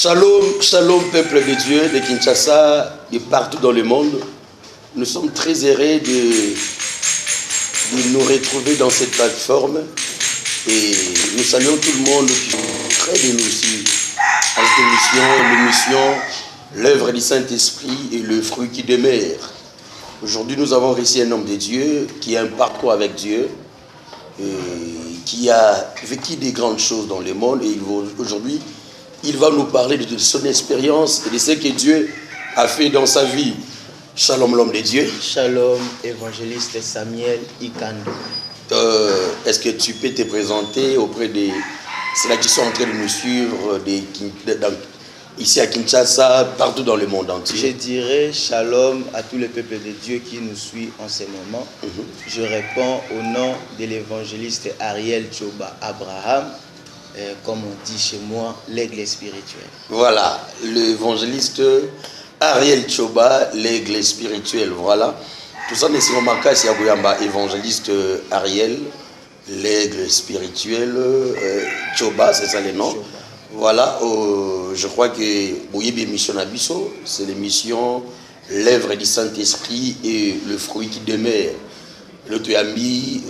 Shalom, shalom peuple de Dieu de Kinshasa et partout dans le monde. Nous sommes très heureux de nous retrouver dans cette plateforme et nous saluons tout le monde qui est près de nous aussi à cette l'émission l'œuvre du Saint-Esprit et le fruit qui demeure. Aujourd'hui, nous avons reçu un homme de Dieu qui a un parcours avec Dieu et qui a vécu des grandes choses dans le monde et aujourd'hui, il va nous parler de son expérience et de ce que Dieu a fait dans sa vie. Shalom l'homme de Dieu. Shalom, évangéliste Samuel Ikando. Est-ce que tu peux te présenter auprès de ceux qui sont en train de nous suivre ici à Kinshasa, partout dans le monde entier? Je dirais shalom à tous les peuples de Dieu qui nous suivent en ce moment. Je réponds au nom de l'évangéliste Ariel Choba Abraham. Comme on dit chez moi, l'aigle spirituel. Voilà, l'évangéliste Ariel Choba, l'aigle spirituel. Voilà. Tout ça, c'est mon cas, c'est évangéliste Ariel, l'aigle spirituel, Choba, c'est ça le nom. Choba. Voilà, je crois que Bouyebe Mission Abisso, c'est l'émission l'œuvre du Saint-Esprit et le fruit qui demeure. Le Tuyambi,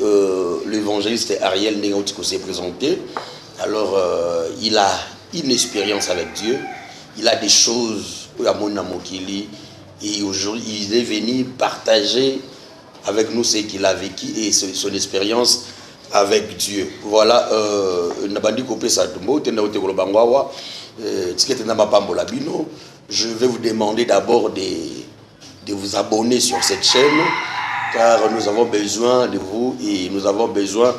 l'évangéliste Ariel Négautiko s'est présenté. Alors, il a une expérience avec Dieu, il a des choses, et aujourd'hui, il est venu partager avec nous ce qu'il a vécu et son expérience avec Dieu. Voilà, je vais vous demander d'abord de vous abonner sur cette chaîne, car nous avons besoin de vous et nous avons besoin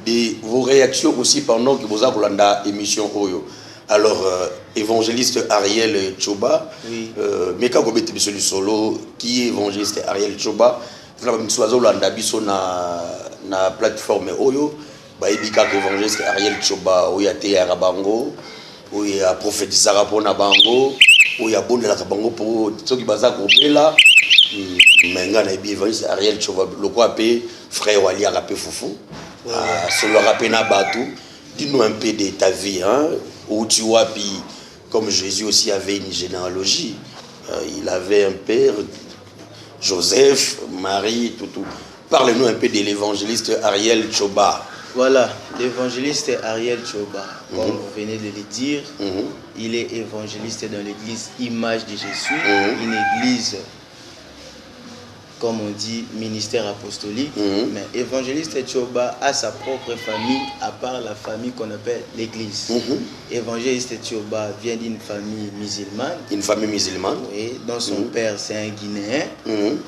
de vos réactions aussi pendant que vous avez l'émission Oyo. Alors, évangéliste Ariel Choba, oui. Mais quand vous êtes sur solo, qui est évangéliste Ariel Choba, vous avez na plateforme Oyo, évangéliste Ariel Choba, Oya Te Arabango, Oya prophétisa rapona bango, Oya bonde la bango pour ceux qui baza groupé là. Menga na évangéliste Ariel Choba, le quoi appelé frère Wali Arape Foufou. Sur le rapena Batou, dis-nous un peu de ta vie, hein, où tu vois, puis comme Jésus aussi avait une généalogie, il avait un père, Joseph, Marie, tout. Parle-nous un peu de l'évangéliste Ariel Choba. Voilà, l'évangéliste Ariel Choba, comme vous venez de le dire, il est évangéliste dans l'église Image de Jésus, une église, comme on dit, ministère apostolique, mais évangéliste Choba a sa propre famille, à part la famille qu'on appelle l'église. Évangéliste Choba vient d'une famille musulmane. Une famille musulmane. Oui, dont son père c'est un Guinéen,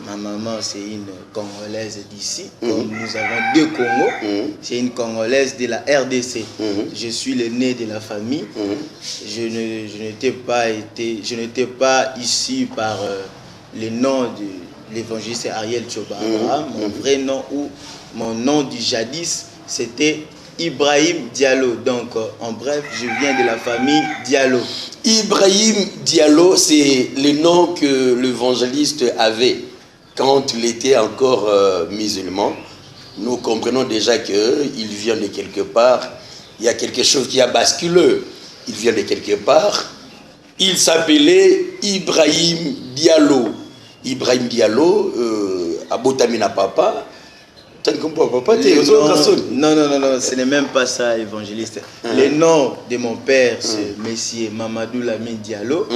ma maman c'est une Congolaise d'ici, comme nous avons deux Congos, c'est une Congolaise de la RDC. Je suis le né de la famille, je n'étais pas issu par le nom de l'évangéliste Ariel Choba Abraham. Mon vrai nom ou mon nom du jadis, c'était Ibrahim Diallo. Donc, en bref, je viens de la famille Diallo. Ibrahim Diallo, c'est le nom que l'évangéliste avait quand il était encore musulman. Nous comprenons déjà qu'il vient de quelque part. Il y a quelque chose qui a basculé. Il vient de quelque part. Il s'appelait Ibrahim Diallo. Ibrahim Diallo, Abotamina Papa. Non, ce n'est même pas ça, évangéliste. Le nom de mon père, c'est Monsieur Mamadou Lamine Diallo.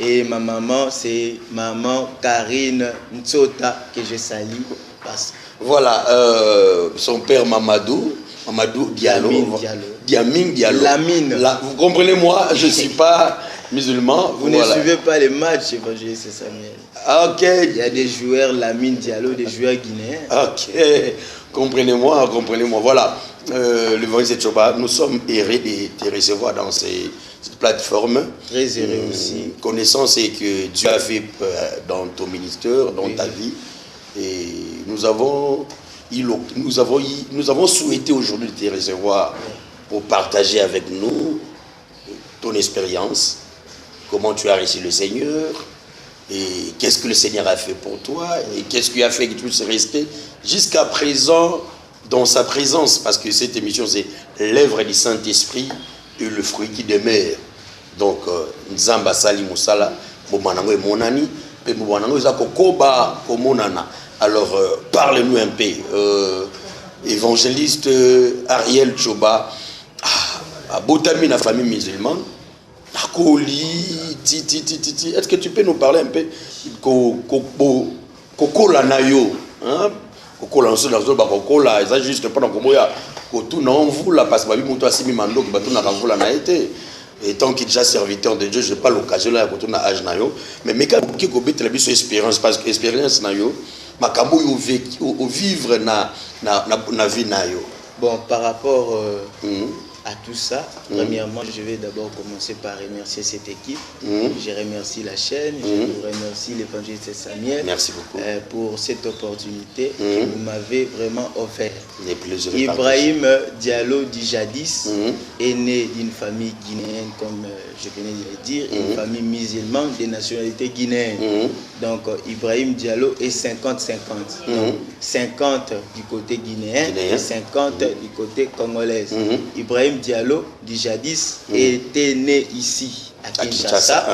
Et ma maman, c'est Maman Karine Ntsota, que je salue. Voilà, son père Mamadou Diallo. Diamine Diallo. Lamine. Vous comprenez, moi, je ne suis pas musulman. Vous ne suivez pas les matchs, évangéliste Samuel. Ok. Il y a des joueurs Lamine Diallo, des joueurs guinéens. Ok. Comprenez-moi. Voilà. L'évangéliste Choba, nous sommes heureux de te recevoir dans cette plateforme. Très heureux aussi. Connaissance c'est que Dieu a fait dans ton ministère, dans ta vie. Et nous avons souhaité aujourd'hui te recevoir pour partager avec nous ton expérience, comment tu as reçu le Seigneur, et qu'est-ce que le Seigneur a fait pour toi, et qu'est-ce qui a fait que tu puisses rester jusqu'à présent dans sa présence, parce que cette émission c'est l'œuvre du Saint-Esprit et le fruit qui demeure. Donc nzamba sali musala bomanango e monani pe bomanango za kokoba komonana. Alors parle-nous un peu évangéliste Ariel Choba a botami na famille musulmane. Est-ce que tu peux nous parler un peu kokola nayo hein kokola nso na zo ba kokola ça juste pendant que moya ko tout non vous là parce que babi muto asimi mando ko batuna ka kola na été et tant qu'il déjà serviteur de Dieu j'ai pas l'occasion là ko tuna âge nayo mais meka ki ko betela biso expérience parce que expérience nayo makambo yo vivre na vie nayo. Bon, par rapport à tout ça, premièrement, je vais d'abord commencer par remercier cette équipe. Je remercie la chaîne, je vous remercie l'évangéliste Samuel. Merci beaucoup. Pour cette opportunité que vous m'avez vraiment offert. Ibrahim Diallo Dijadis est né d'une famille guinéenne, comme je venais de le dire, une famille musulmane de nationalité guinéenne. Donc Ibrahim Diallo est 50-50. 50 du côté guinéen et 50 du côté congolais. Ibrahim Diallo Dijadis était né ici à Kinshasa,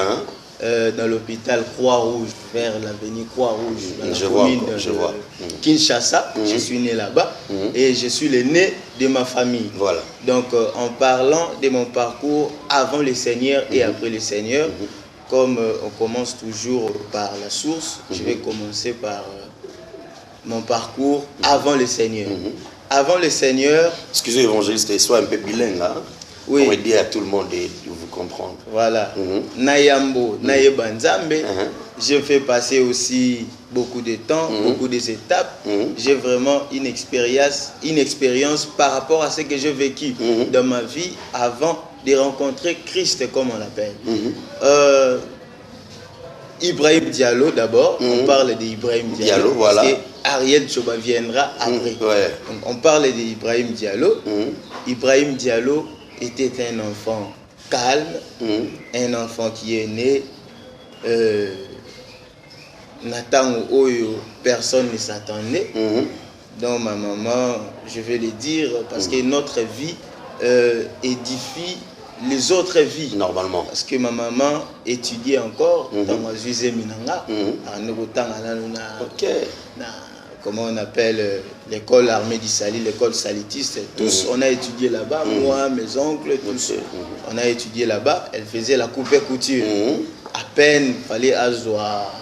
dans l'hôpital Croix-Rouge, vers l'avenue Croix-Rouge, dans la commune de Kinshasa. Je suis né là-bas et je suis le né de ma famille. Voilà. Donc en parlant de mon parcours avant le Seigneur et après le Seigneur, comme on commence toujours par la source, je vais commencer par mon parcours avant le Seigneur. Avant le Seigneur... Excusez évangéliste, sois un peu bilingue, hein? Oui. Pour aider à tout le monde de vous comprendre. Voilà. Nayambo, Nayebanzambe, je fais passer aussi beaucoup de temps, beaucoup d'étapes. J'ai vraiment une expérience par rapport à ce que j'ai vécu dans ma vie avant de rencontrer Christ, comme on l'appelle. Ibrahim Diallo d'abord, on parle d'Ibrahim Diallo, voilà. Parce que Ariel Choba viendra après. Donc, on parle d'Ibrahim Diallo. Ibrahim Diallo était un enfant calme, un enfant qui est né Nathan Oyo, personne ne s'attendait. Donc ma maman, je vais le dire, parce que notre vie édifie les autres vies. Normalement. Parce que ma maman étudiait encore dans ma Zuizé Minanga, comment on appelle l'école armée du Sali, l'école salitiste. Tous, on a étudié là-bas, moi, mes oncles, tous. On a étudié là-bas. Elle faisait la coupe et couture. À peine, il fallait avoir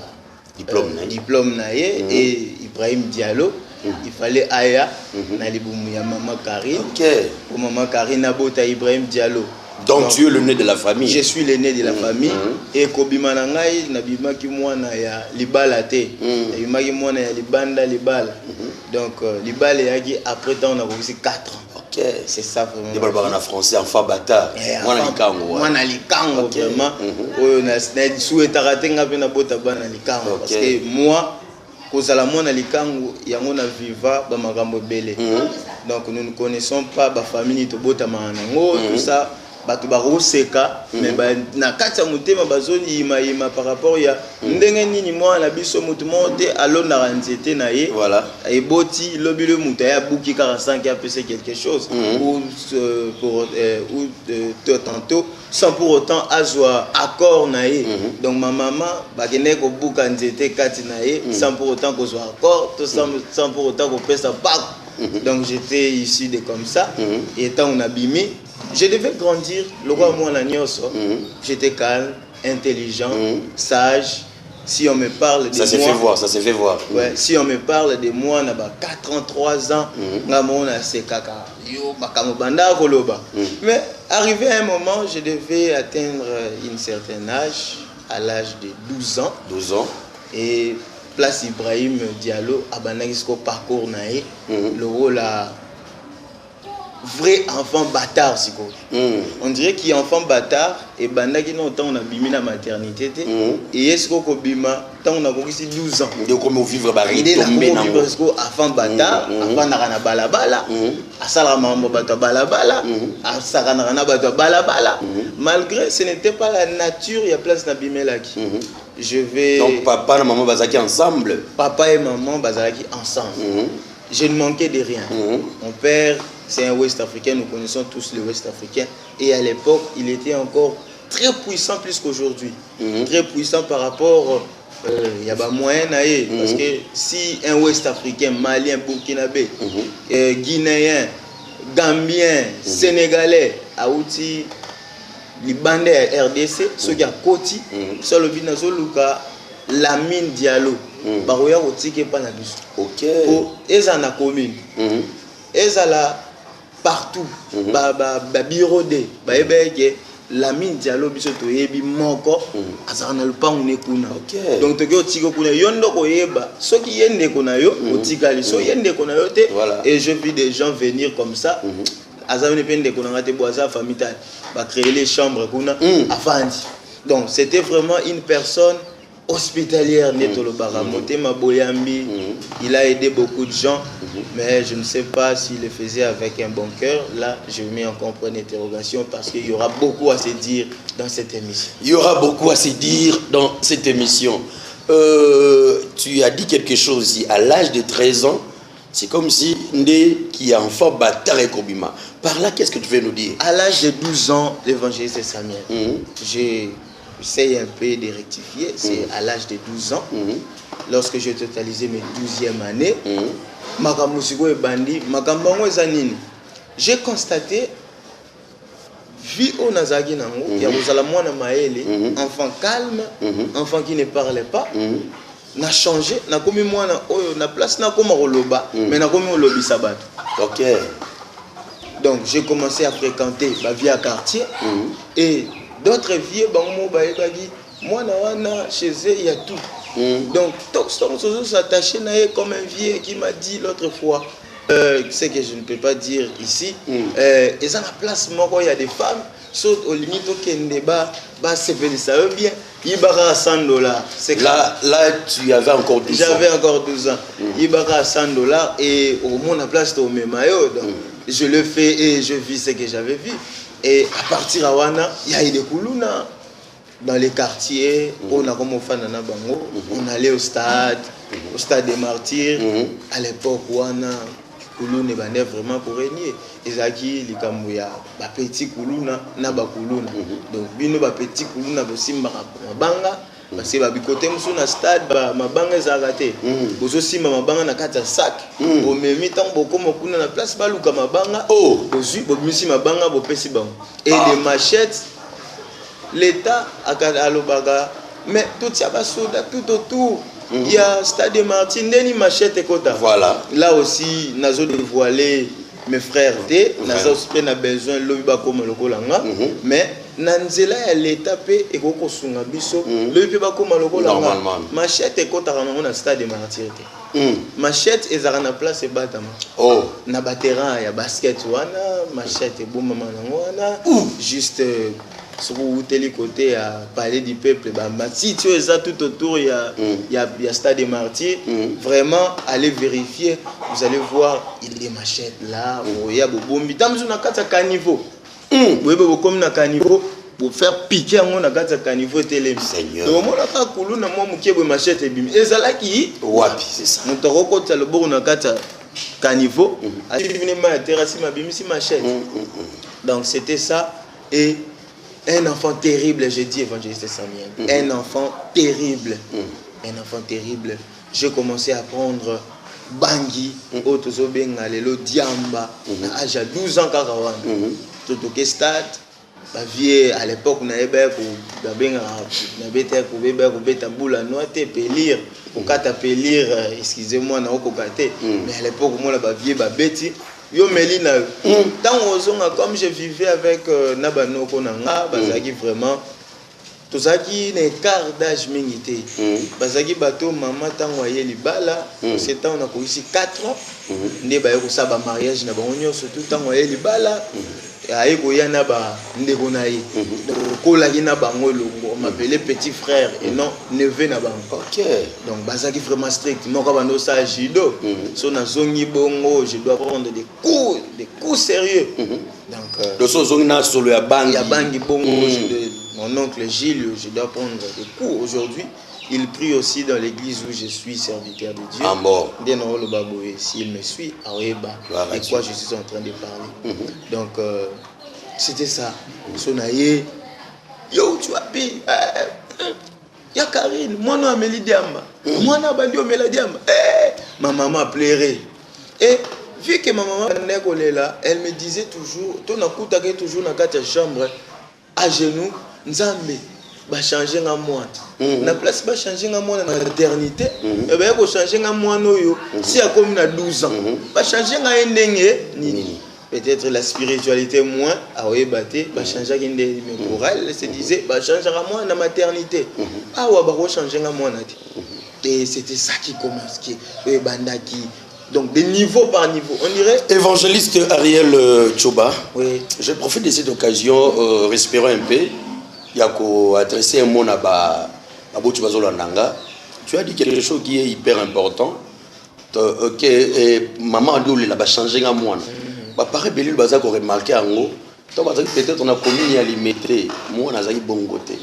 diplôme naïe et Ibrahim Diallo. Il fallait Aya, Naliboumouya Maman Karine. Pour Maman Karine, Abota Ibrahim Diallo. Donc tu es le né de la famille. Je suis l'aîné de la famille. Et Kobima Nangai, Nabima Kimwana ya Libala te. Nabima Kimwana ya Libanda Libala. Donc Libala yagi après temps on a aussi 4 ans. Ok. C'est ça vraiment. Les balbars en français, enfant bâtard. Moi Likango. Moi Likango vraiment. On a souhaité rater ngapena bota bana Likango parce que moi kozala mwana Likango yango na viva ba makambo belé. Donc nous ne connaissons pas ba famille to bota manango tout ça. Batu baroseka mais na kati ya mutema bazoni ima par rapport ya ndenge nini mwana biso mutu monte alona ranzete na ye voilà et boti lobile muta ya buki 45 a passé quelque chose ou tantôt sans pour autant azwa accord na ye donc ma maman bakene ko buka nzete kati na ye sans pour autant ko zwa accord tout sans pour autant ko pesa bac. Donc j'étais issu de comme ça et étant on a bimé. Je devais grandir, le roi moi j'étais calme, intelligent, sage. Si on me parle de ça s'est fait voir, ça s'est fait voir. Ouais, si on me parle de moi, on a 4 ans, 3 ans, mais arrivé à un moment, je devais atteindre un certain âge, à l'âge de 12 ans. 12 ans. Et place Ibrahim Diallo, Abanagisko parcours naïe, le rôle à vrai enfant bâtard siko. On dirait qu'il est enfant bâtard et bandaki non temps on a bimi la maternité et est-ce qu'on bima tant on a ici 12 ans. De comment vivre ba il est là vivre enfant bâtard avant na balabala à sala mambo bato balabala à sakana na bato balabala malgré ce n'était pas la nature il y a place na bimelaki. Je vais donc papa et maman bazaki ensemble. Papa et maman bazaki ensemble. Je ne manquais de rien. Mon père c'est un Ouest africain, nous connaissons tous le Ouest africain. Et à l'époque, il était encore très puissant plus qu'aujourd'hui. Très puissant par rapport, il y a des moyens, parce que si un Ouest africain, Malien, Burkinabé, Guinéen, Gambien, Sénégalais, Aouti, Libandais, RDC, ceux qui ont côté, sur le binazo Luka, la mine Diallo, Baroya Otike Panabus. Ok. Ils en ont commune. Ils ont là partout. Bureau de, la mine Diallo, bisoto yebi moko, azana le pan nekuna. Donc tu as tiko kuna yondo koyeba, ceux qui yende kuna yo, otikali, so yende kuna yo te. Et je vis des gens venir comme ça. Azana pende kuna ngate boisa famille va créer les chambres kuna afandi. Donc c'était vraiment une personne hospitalière Netolo Baramote Maboyambi. Il a aidé beaucoup de gens, mais je ne sais pas s'il le faisait avec un bon cœur. Là, je mets encore un point d'interrogation parce qu'il y aura beaucoup à se dire dans cette émission. Il y aura beaucoup à se dire dans cette émission. Tu as dit quelque chose ici, à l'âge de 13 ans, c'est comme si Ndé qui est enfant Batare Kobima. Par là, qu'est-ce que tu veux nous dire? À l'âge de 12 ans, l'évangéliste Samuel, j'essaie un peu de rectifier, c'est à l'âge de 12 ans, lorsque j'ai totalisé mes 12e années, j'ai constaté, vie au Nazagi Nango, il y a enfant calme, enfant qui ne parlait pas, n'a changé, n'a commis moi na place na comme roloba, mais n'a commis lobby sabat. Ok. Donc j'ai commencé à fréquenter ma vie à quartier et d'autres vieux bango baebagi moi na chez eux il y a tout. Donc on s'attacher comme un vieux qui m'a dit l'autre fois ce que je ne peux pas dire ici et dans la place moi il y a des femmes sauf au limite au Kendeba bah c'est ça bien il barra à $100. Là tu avais encore 12 ans. J'avais encore 12 ans. Il barra à $100 et au moins la place au même maillot. Je le fais et je vis ce que j'avais vu. Et à partir de Wana, il y a eu des Koulouna dans les quartiers. On a comme Bango, on allait au stade des martyrs. À l'époque, Wana, Koulouna est vraiment pour régner. Ezaki, Likamouya, petit Koulouna, Naba Koulouna. Donc, bino petit Koulouna, aussi Mabanga. Parce que côté na stade mabanga ezarate bozo simba mabanga na kata sac au même temps beaucoup mokuna na place baluka mabanga bozui bomisi mabanga bopesi bango et les machettes l'état akalobaga mais tout ça va soda tout autour il y a stade de Martin Deni machette et kota. Voilà, là aussi nazo dévoiler mes frères té nazo na besoin lobiba comme lokolanga mais nanzela ya l'état pe ekoko sunga biso lobiba comme lokolanga machette et kota na stade de Martin té machette ezara na place batama na baterrain ya basket wana machette et bomba manango wana juste sur le côté à Palais du Peuple, si tu es tout autour, il y a Stade des Martyrs. Vraiment, allez vérifier, vous allez voir, il y a des machettes là, il y a des bombes. Dans un caniveau, vous avez comme un caniveau pour faire piquer un caniveau télé. Seigneur. Donc, moi, je suis un machette et c'est là qui c'est ça. Nous avons le bon caniveau, machette. Donc, c'était ça. Et un enfant terrible, j'ai dit évangéliste Samuel. Un enfant terrible. Un enfant terrible. J'ai commencé à prendre Bangui, Otozobenga, Lelo Diamba, à 12 ans, Karawan. Tout au stade. Ma vie à l'époque, on avait excusez-moi, mais à l'époque, on avait yo melina comme je vivais avec Nabanoko Nanga bazaki vraiment tozaki na écart d'âge mingité bazaki bato maman tango ye libala c'est temps on a connu 4 ans ndé ba yo sa ba mariage na bango surtout tango ye libala aye ko yana ba ndeko na ye ko la na bango longo on m'appelait petit frère et non neveu na bango. OK, donc bazaki vraiment strict moko bando sa judo so na zongi bongo je dois prendre des cours sérieux donc le so zongi na solo ya bangi bongo mon oncle Gilles je dois prendre des cours aujourd'hui. Il prie aussi dans l'église où je suis serviteur de Dieu. S'il me suit, et quoi je suis en train de parler. Donc, c'était ça. Sonaye, yo papi, il y a Karine, moi non Amélie Diamba, moi non Bandi Omela Diamba. Ma maman pleurait. Et vu que ma maman est là, elle me disait toujours, ton akuta que toujours dans la chambre, à genoux, Nzambe, va changer en moi. La place va changer en moi dans l'éternité. Et bien, va changer en moi si à comme 12 ans, va changer en nini. Peut-être la spiritualité moins, à Oébate, va changer en des chorales, elle se disait, va changer en moi dans la maternité. Ah ouais, va changer en moi. Et c'était ça qui commence, qui Bandaki. Donc, de niveau par niveau, on dirait. Évangéliste Ariel Tchoba, oui. Je profite de cette occasion, respirant un peu, il y a adresser un mot à Nanga. Tu as dit quelque chose qui est hyper important. Que maman a dit qu'il a changé en moi. Pareil, Bélil Baza a remarqué en haut. Peut-être on a commis à limiter. Moi, on a bon côté.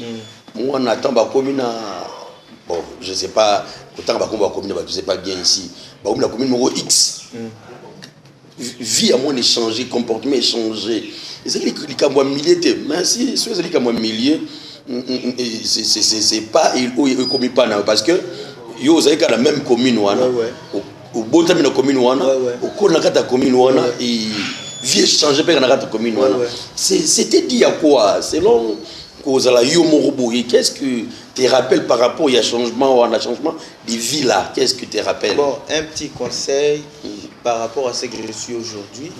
Moi, on attend la commune. Bon, je ne sais pas. Autant que la commune, je ne sais pas bien ici. La commune X. Vie à moi échanger, comportement échanger. Et c'est que les camps milliers. Mais si c'est les camps milliers, c'est pas ils commis pas parce que yo vous avez la même commune au beau terme de la commune au cours de la commune et vie échanger pas dans la commune c'était dit à quoi selon cause la yo moroboui qu'est-ce que te rappelle par rapport à changement de vie là, qu'est-ce que te rappelle? Bon, un petit conseil par rapport à ce que je suis aujourd'hui.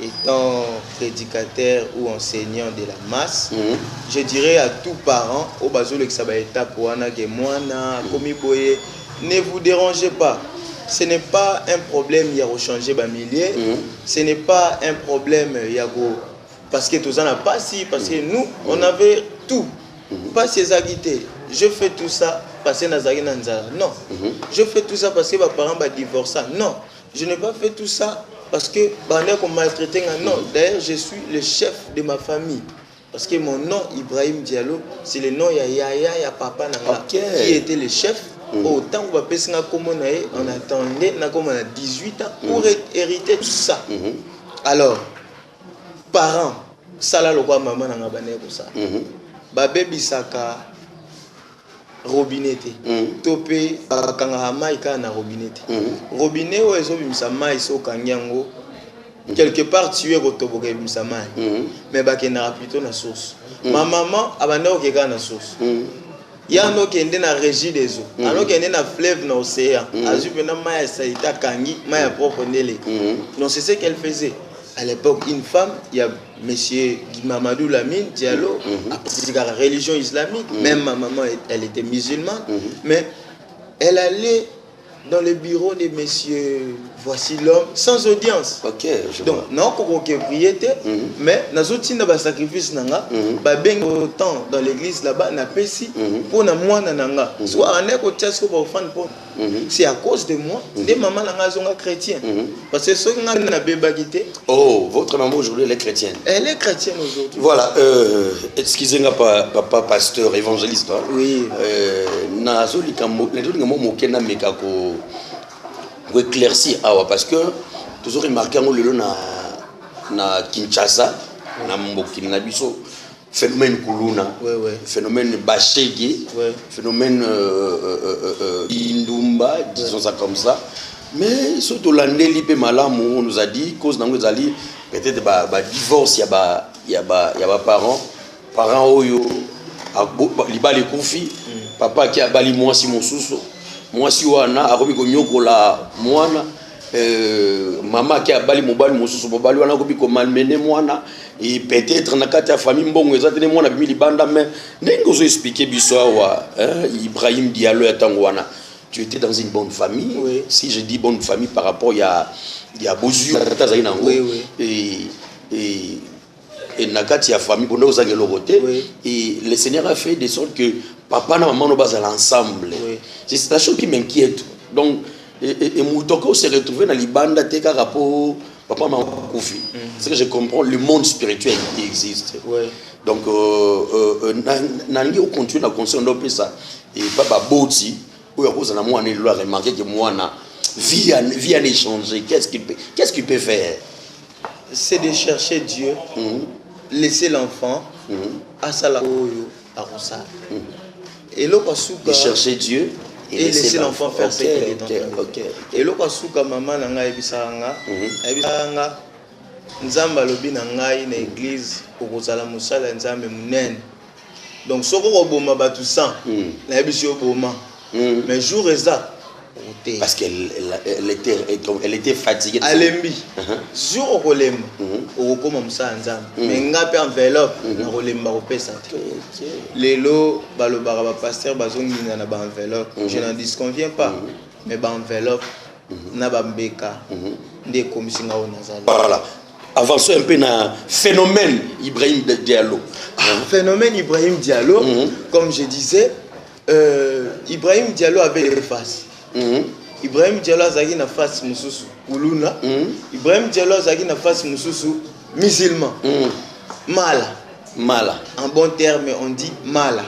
Étant prédicateur ou enseignant de la masse, je dirais à tout parent, au bazo le étape ne vous dérangez pas. Ce n'est pas un problème, il y a changer millier. Ce n'est pas un problème, il y a parce que tout ça n'a pas si, parce que nous, on avait tout. Pas ces agités. Je fais tout ça parce que Nazari Nanzara. Non. Je fais tout ça parce que mes parents vont divorcer. Non. Je n'ai pas fait tout ça parce que on m'a maltraité. Non. D'ailleurs, je suis le chef de ma famille. Parce que mon nom, Ibrahim Diallo, c'est le nom de Yaya Papa Nanga, qui était le chef. Autant on va passer on attendait, on a 18 ans pour hériter tout ça. Alors, parents, ça là le quoi maman n'a pas pour ça. Babé bisaka robinete topé kanga maïka na robinete robinet ou ezo bimsa mai so kanyango quelque part tu es rotoboke bimsa mai mais bakena plutôt na source ma maman abanda okeka na source yano kende na régie des eaux ano kende na fleuve na océan azu pena mai saïta kangi mai propre nele donc c'est ce qu'elle faisait. À l'époque, une femme, il y a monsieur Mamadou Lamine Diallo, a pratiqué la religion islamique, même ma maman, elle était musulmane, mais elle allait dans le bureau de monsieur Voici l'homme, sans audience. Ok, je donc, non, qu'on propriété, mais dans un sacrifice, ben autant dans l'église là-bas, na pesi pour na moi nanga. Soit on est côté ce qu'on va faire. C'est à cause de moi, des mamans nanga sont chrétiens. Parce que ceux qui ont na bébagité. Oh, votre maman aujourd'hui elle est chrétienne. Elle est chrétienne aujourd'hui. Voilà, excusez-moi papa pasteur évangéliste. Oui. Na zoli kamo, na zoli kamo mokena mekako. Pour éclaircir parce que toujours remarqué na Kinshasa na Mbokini na biso phénomène kuluna phénomène bachegi phénomène indumba disons ça comme ça mais surtout l'année lipe malamu on nous a dit cause nango ezali peut-être ba divorce ya ba parents oyo libali kufi papa qui a bali mwasi mosusu moi si wana akomi konyokola mwana maman qui a bali mobali mosusu mobali wana akomi ko malmener mwana et peut-être na kati ya famille mbongo ezatene mwana bimi libanda mais ndenge ozo expliquer biso wa Ibrahim Diallo ya tango wana tu étais dans une bonne famille si je dis bonne famille par rapport il y a bozu tata zali nango et nakati ya famille bonne ozangelo roté et le Seigneur a fait de sorte que papa et maman nous basent ensemble. C'est la chose qui m'inquiète. Donc, et Moutoko s'est retrouvé dans les bandes de rapport papa maman Koufi. C'est que je comprends le monde spirituel qui existe. Donc, Nangi on continue à construire ça. Et papa Boti, où il y a moi on a remarqué que moi vie à échanger. Qu'est-ce qu'il peut faire? C'est de chercher Dieu, laisser l'enfant à Salaoyo. à Rosa. Et là, de chercher Dieu et laisser l'enfant faire ce qu'il est en train de faire. Et là, quand maman n'a ebisanga, nzamba lobi na ngai na église pour kozala musala nzambe munene. Donc soko koboma batu 100 na ebiso oboma. Mais jour exact parce qu'elle était fatiguée. Alembi. Jour au kolemba, au koma musala nzambe. Mais ngape enveloppe na kolemba kopesa. Lelo balobara ba pasteur bazongina na ba enveloppe. Je n'en disconviens pas. Mais ba enveloppe na ba mbeka nde komisinga o nazali. Voilà. Avançons un peu dans phénomène Ibrahim Diallo. Phénomène Ibrahim Diallo, comme je disais, Ibrahim Diallo avait des faces. Ibrahim Diallo a une face mususu kuluna. Ibrahim Diallo a une face mususu musulman. Mala. En bon terme, on dit mala.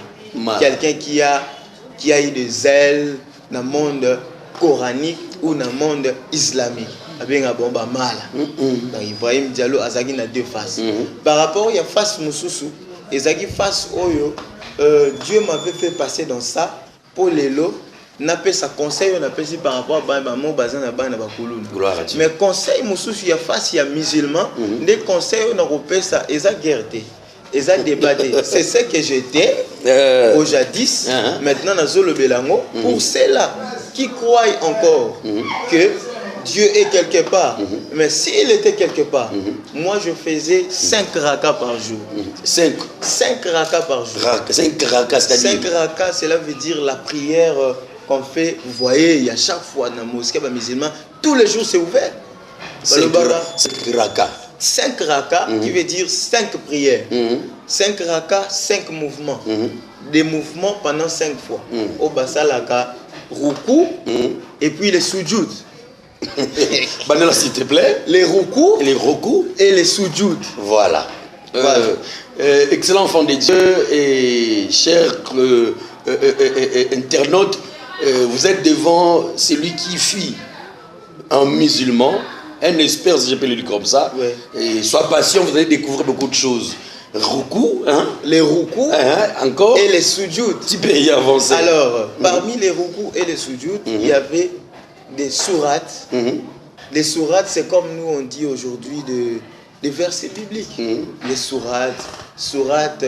Quelqu'un qui a eu des ailes dans le monde coranique ou dans le monde islamique. Avec un bomba mala. Donc Ibrahim Diallo a une deux faces. Par rapport à la face mususu, et zaki face oyo, Dieu m'avait fait passer dans ça pour les lots. N'a pas sa conseil, on a pas si par rapport à mon bazin à ban à bakulun. Mais conseil mususu ya face ya musulman, des conseils on a repéré ça, et ça guerté, et ça débatté. C'est ce que j'étais au jadis. Maintenant dans le Belango, pour ceux-là qui croient encore que Dieu est quelque part. Mais s'il était quelque part, moi je faisais 5 rakas par jour. 5 rakas par jour. 5 rakas, c'est-à-dire 5 rakas, cela veut dire la prière qu'on fait. Vous voyez, il y a chaque fois dans la mosquée musulman, tous les jours c'est ouvert. 5 rakas. 5 rakas qui veut dire 5 prières. 5 rakas, 5 mouvements. Des mouvements pendant 5 fois. Au basalaka, ruku, et puis les sujud. Banela, s'il te plaît. Les ruku et les sujud. Voilà. Excellent enfant de Dieu et chers internautes, vous êtes devant celui qui fuit un musulman, un expert, si je peux le dire comme ça. Et sois patient, vous allez découvrir beaucoup de choses. Les ruku encore et les sujud. Tu peux y avancer. Alors, parmi les ruku et les sujud, il y avait des sourates. Les sourates, c'est comme nous on dit aujourd'hui des versets bibliques. Les sourates,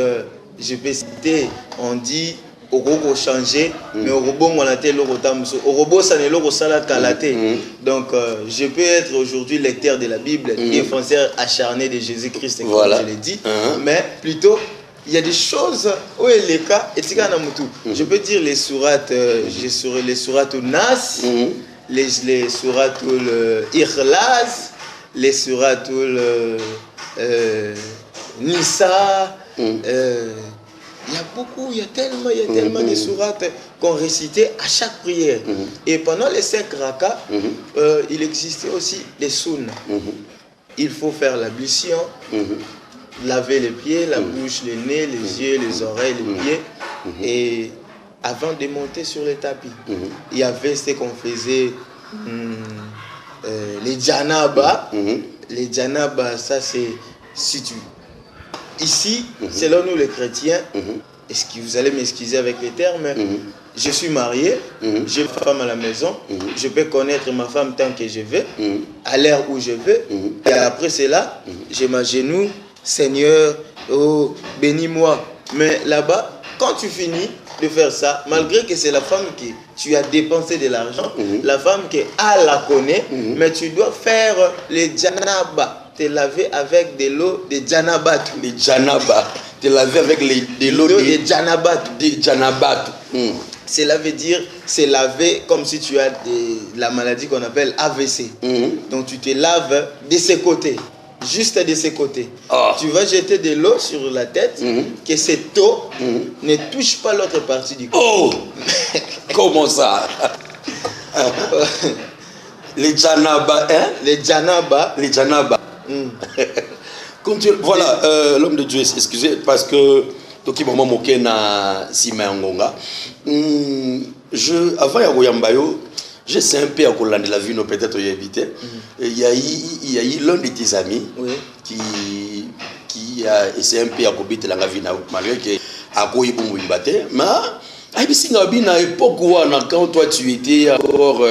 je peux citer, on dit au robot changer, mais au robot on a tel au robot ça n'est l'eau salat kalaté. Donc je peux être aujourd'hui lecteur de la Bible, défenseur acharné de Jésus-Christ, comme voilà. Je l'ai dit, mais plutôt il y a des choses où il est cas et je peux dire les sourates, les sourates au Nas. Les suratul Ikhlas, les suratul Nisa, il y a beaucoup, il y a tellement de sourates qu'on récitait à chaque prière. Et pendant les 5 rakas, il existait aussi des sunnas. Il faut faire l'ablution, laver les pieds, la bouche, le nez, les yeux, les oreilles, les pieds. Et avant de monter sur le tapis, il y avait ce qu'on faisait, les janaba. Les janaba, ça c'est ici, selon nous les chrétiens, est-ce que vous allez m'excuser avec les termes, je suis marié, j'ai une femme à la maison, je peux connaître ma femme tant que je veux, à l'heure où je veux, et après cela, je m'agenouille, Seigneur, oh, bénis-moi. Mais là-bas, quand tu finis de faire ça, malgré que c'est la femme qui tu as dépensé de l'argent, la femme qui la connaît, mais tu dois faire les janaba, te laver avec de l'eau de janabat. Les janaba, te laver avec de l'eau de janabat. Cela veut dire c'est laver comme si tu as la maladie qu'on appelle AVC. Donc tu te laves de ces côtés. Juste de ces côtés. Tu vas jeter de l'eau sur la tête, que cette eau ne touche pas l'autre partie du corps. Comment ça? Les janaba, hein? Les janaba. Voilà, l'homme de Dieu, excusez, parce que Toki Maman Mokena Sima Ngonga. Avant Yagoyambayo, je sais un peu à quoi de la vie, peut-être y habiter. Il y a eu l'un de tes amis qui a essayé un peu à habiter la vie, malgré que à quoi ils vont battre. Mais, à l'époque où, quand toi tu étais encore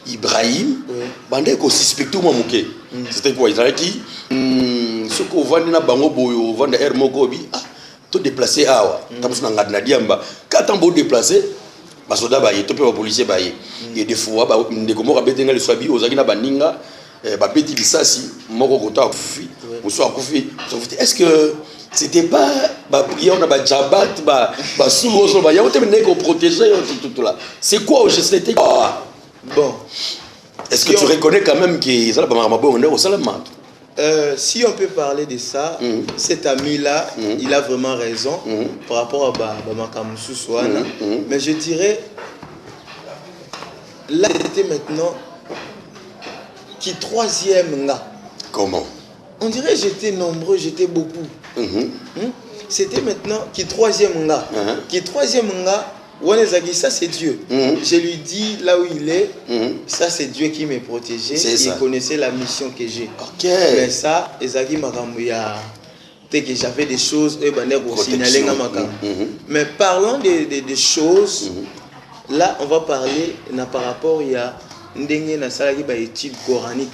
Ibrahim, bandé ko suspecté moi moké. C'était quoi? Ils avaient qui? Ce qu'on vend na bango boyo, vend air mokobi. Ah, tout déplacé ah ouais. Comme ça na diamba. Quand on beau déplacé, bah soda ba yé, tout peu policier ba yé. Et des fois bah des comme on abétenga le swabi aux agina baninga, bah petit lisasi, moko kota kufi, ou soit kufi. Est-ce que c'était pas prière na ba jabat ba souro so ba ya ote mene ko protéger tout là. C'est quoi au c'était bon. Est-ce que tu reconnais quand même que ça va pas on est au salam? Si on peut parler de ça, cet ami-là, il a vraiment raison par rapport à Makamusu Swana. Mais je dirais, là, c'était maintenant qui troisième là. Comment? On dirait que j'étais nombreux, j'étais beaucoup. C'était maintenant qui troisième là. Qui troisième là. Ça c'est Dieu. Je lui dis là où il est, ça c'est Dieu qui m'a protégé. Il connaissait la mission que j'ai. Mais ça, Ezagi Makamouya, que j'avais des choses, mais parlons des choses, là on va parler par rapport à étude coranique.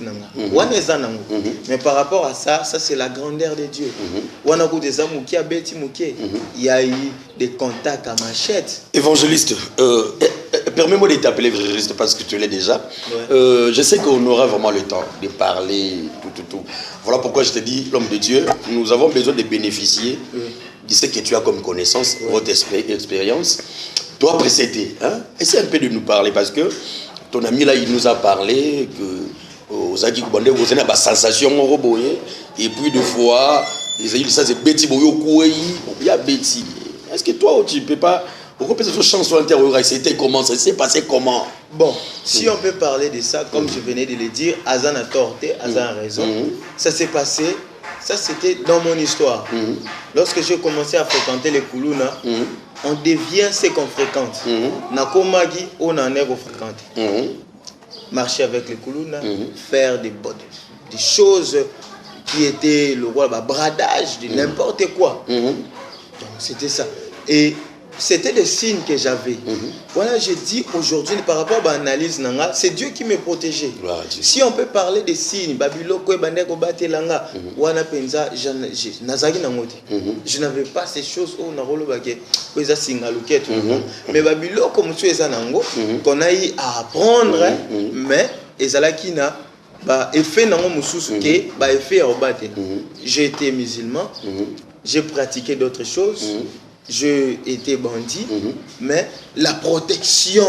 Mais par rapport à ça, ça c'est la grandeur de Dieu. Il y a eu des contacts à machette. Évangéliste, permets-moi de t'appeler évangéliste parce que tu l'es déjà. Je sais qu'on aura vraiment le temps de parler tout. Voilà pourquoi je te dis, l'homme de Dieu, nous avons besoin de bénéficier de ce que tu as comme connaissance, votre expérience. Toi précéder, essaie un peu de nous parler parce que ton ami là, il nous a parlé que aux Aki Koubandé, vous avez une sensation et puis des fois, ils ont dit ça c'est Betty Boyo Kouei, il y a Betty. Est-ce que toi, tu ne peux pas, on peut cette chanson intérieure, c'était comment, ça s'est passé comment? Bon, si on peut parler de ça, comme je venais de le dire, Azan a torté, Azan a raison. Ça s'est passé, ça c'était dans mon histoire. Lorsque j'ai commencé à fréquenter les Koulouna, on devient ce qu'on fréquente. Nakomagi, on en est fréquenté. Marcher avec les Koulouna, faire des choses qui étaient le roi, bradage, de n'importe quoi. Donc c'était ça. Et c'était des signes que j'avais. Voilà, je dis aujourd'hui, par rapport à l'analyse, c'est Dieu qui me protégeait. Si on peut parler des signes, je n'avais pas ces choses mais qu'on a eu à apprendre, mais j'ai été musulman, j'ai pratiqué d'autres choses. Je étais bandit, mais la protection,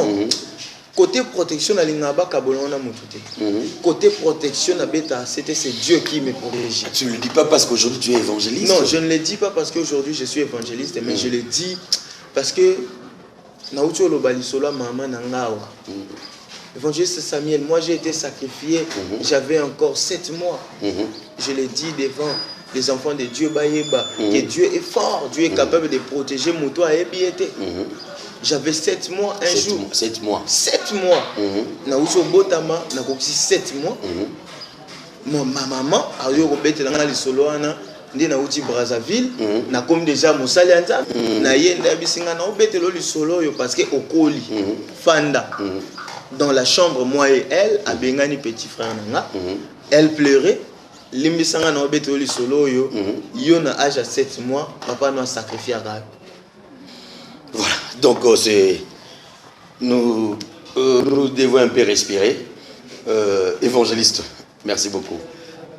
côté protection, côté protection, c'est Dieu qui me protégeait. Tu ne le dis pas parce qu'aujourd'hui tu es évangéliste? Non, je ne le dis pas parce qu'aujourd'hui je suis évangéliste, mais je le dis parce que évangéliste Samuel, moi j'ai été sacrifié, j'avais encore 7 mois. Je l'ai dit devant les enfants de Dieu, que Dieu est fort, Dieu est capable de protéger mon toit et biété. J'avais 7 mois un jour. 7 mois. 7 mois. Na uso botama, na koksi 7 mois. Ma maman a eu robete dans les soloana, ndi na uti Brazzaville, na comme déjà mosali anta, na yenda bisinga na obete lo solo yo parce que okoli fanda. Dans la chambre, moi et elle, à Bengani petit frère nanga, elle pleurait. Limbisanga na obete oli solo yo, yo na âge à 7 mois, papa nous a sacrifié à Rab. Voilà, donc nous devons un peu respirer. Évangéliste, merci beaucoup.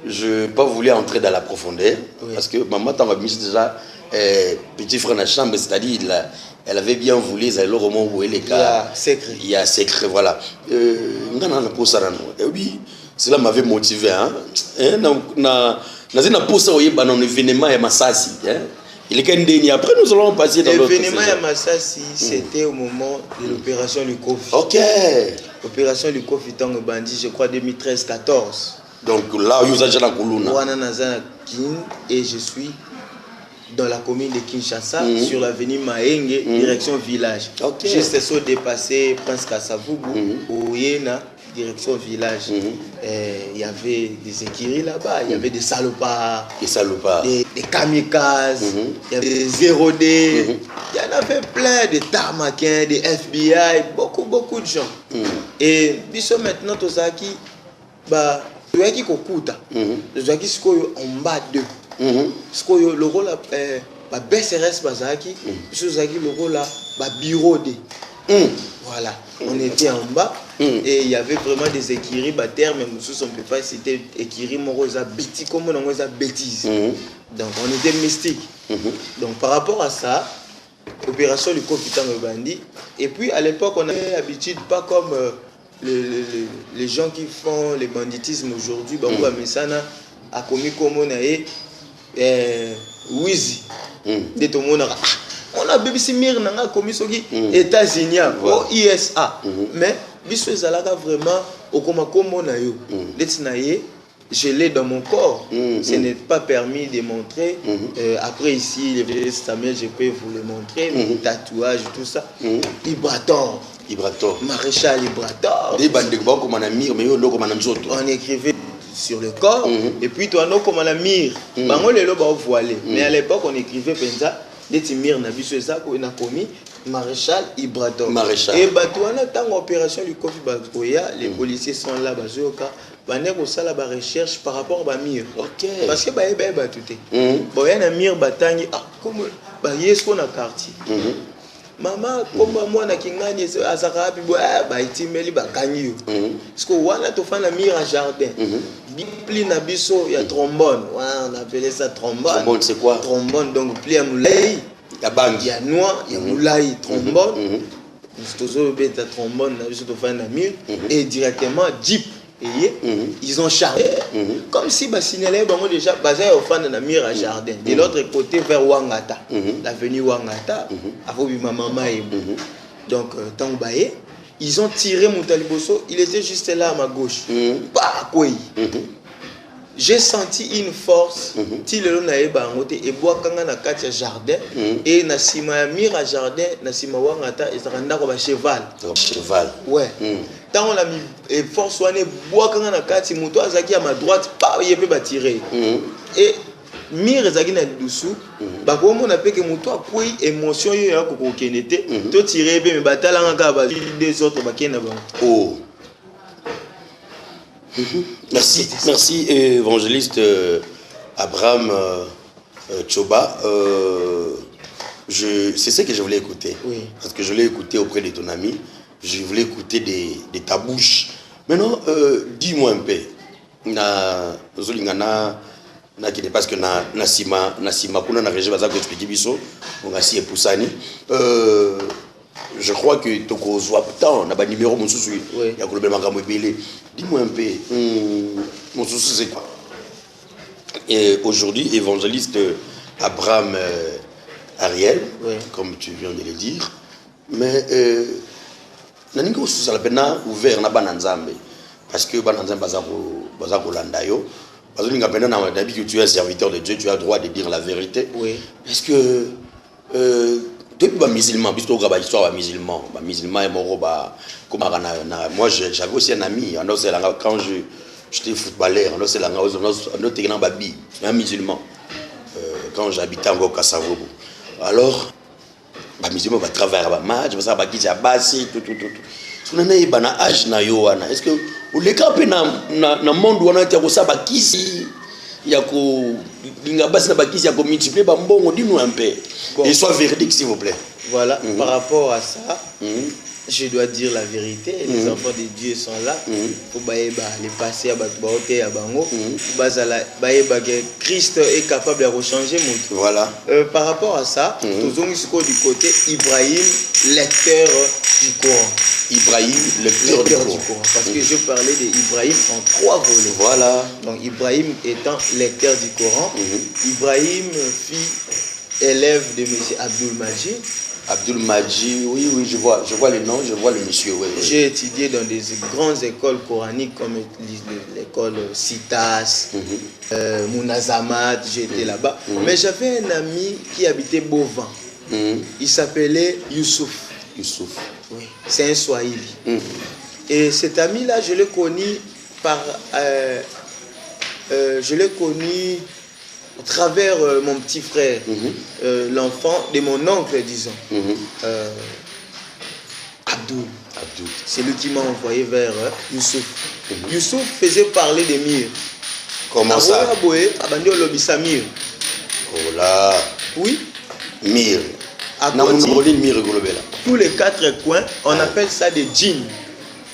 Je n'ai pas voulu entrer dans la profondeur, parce que maman t'en a mis déjà petit frère dans la chambre, c'est-à-dire elle avait bien voulu, elle a roman où elle est cas. Il y a secret, voilà. Oui. Cela m'avait motivé. Après, nous allons passer dans l'autre. L'événement à Massassi, c'était au moment de l'opération du Kofi. Ok. L'opération du Kofi, tant que bandit, je crois 2013-14. Donc là, vous êtes dans la Koulouna. Et je suis dans la commune de Kinshasa, sur l'avenue Mahenge, direction village. Juste ce dépassé Prince Kassavubu, au Yéna. Direction village, il y avait des écuries là-bas, il y avait des salopards, des kamikazes, il y avait des 0D, Il y en avait plein de tarmaquins, de FBI, beaucoup de gens. Et biso maintenant, tout ça qui, bah, tu vois qui kokuta, tu vois qui en bas d'eux. Ce que le rôle bah BCRS bazaki, biso zaki le rôle là, bah bureau de. Voilà, on était en bas et il y avait vraiment des écuries bataires, mais nous on ne peut pas citer écuries morosa bêtise comme on a bêtise. Donc on était mystique. Donc par rapport à ça, opération du Kofitan Bandi. Et puis à l'époque on avait l'habitude, pas comme les gens qui font le banditisme aujourd'hui, Bangou Amesana a commis comme on a Wizi. De tout le monde on a BBC Mir nanga commis soki États-Unis ou ISA. Mais biso ezalaka vraiment okoma komo na yo. Letinaye je l'ai dans mon corps. Ce n'est pas permis de montrer. Après ici, les Samuel, je peux vous le montrer. Mon tatouage, tout ça. Ibrator. Maréchal Ibrator. On écrivait sur le corps. Et puis, toi, non, comme on a mire. Bango les lobes voilé. Mais à l'époque, on écrivait penza. Des timir na biso ça qu'on a commis. Maréchal Ibrator. Et batouana tant opération du Kofi Bakoya, les policiers sont là, bazoka. Banek au sala ba recherche par rapport à mire. OK. Parce que ba tout est. Bon y a un mire batangi comme ba yesko na quartier. Maman comme moi na kingani azaka bi ba itimeli ba kanyi yo. Parce que wana to fa na mire à jardin. Pli na biso ya trombone. On appelait ça trombone. Trombone c'est quoi? Trombone donc pli à moulay. Ya bangi. Ya noir, ya moulay trombone. Nous beta trombone na biso to fa na mire et directement jeep. Ils ont chargé comme si bah signalé bon déjà basé au fan de la mire à jardin de l'autre côté vers Wangata l'avenue Wangata avant ma maman donc tant baé ils ont tiré mon taliboso, il était juste là à ma gauche bah quoi j'ai senti une force ti le na eba ngote e bois kanga na kati ya jardin et na sima ya mire à jardin na sima Wangata et ça renda ko ba cheval ouais. Tant on a mis force soigné bois quand on a quatre motos azaki à ma droite pas il peut tirer et mire zaki na dessous ba comme on appelle que moto a quoi émotion yo ya ko kenete to tirer be me batala ngaka ba des autres ba kena ba oh merci évangéliste Abraham Choba c'est ce que je voulais écouter parce que je l'ai écouté auprès de ton ami. Je voulais écouter de ta bouche. Maintenant, dis-moi un peu. Parce que Nasima kuna na région baza ko expliquer biso, on a si epusani. Je crois que toko zwa tant na ba numéro mon souci. Ya ko lobela makambo ebele. Dis-moi un peu. Mon souci c'est quoi? Et aujourd'hui évangéliste Abraham Ariel, comme tu viens de le dire. Mais naninga ususa la pena ouvert na bananzambe parce que bananzambe bazako landayo bazolinga pena na d'habitude tu es serviteur de Dieu tu as le droit de dire la vérité parce que depuis ba musulman biso ka ba histoire ba musulman et moro ba comme moi j'avais aussi un ami quand j'étais footballeur on était dans babi un musulman quand j'habitais en Kassavo alors ba musulman ba travailler ba match ba ba kiti ya basi tout sunana e bana âge na yo wana est-ce que o le camper na monde wana te ko sa ba kisi ya ko linga basi na ba kisi ya ko multiplier ba mbongo dis-nous un peu et soit véridique s'il vous plaît. Voilà par rapport à ça je dois dire la vérité les enfants de Dieu sont là pour baeba les passer à baoté à bango bazala baeba que Christ est capable de rechanger mon tout. Voilà par rapport à ça nous avons du côté Ibrahim lecteur du Coran. Ibrahim lecteur du Coran parce que je parlais d'Ibrahim en 3 volets. Voilà donc Ibrahim étant lecteur du Coran Ibrahim fille élève de monsieur Abdul Majid, oui, je vois le nom, je vois le monsieur. Oui. J'ai étudié dans des grandes écoles coraniques comme l'école Citas, Mounazamat, j'étais là-bas. Mais j'avais un ami qui habitait Beauvin. Il s'appelait Youssouf. Oui, c'est un Swahili. Et cet ami-là, je l'ai connu à travers mon petit frère, l'enfant de mon oncle, disons, Abdou. C'est lui qui m'a envoyé vers Youssouf. Youssouf faisait parler des murs. Comment ça? Oh là. Oui. Mire. Tous les 4 coins, on appelle ça des djinns.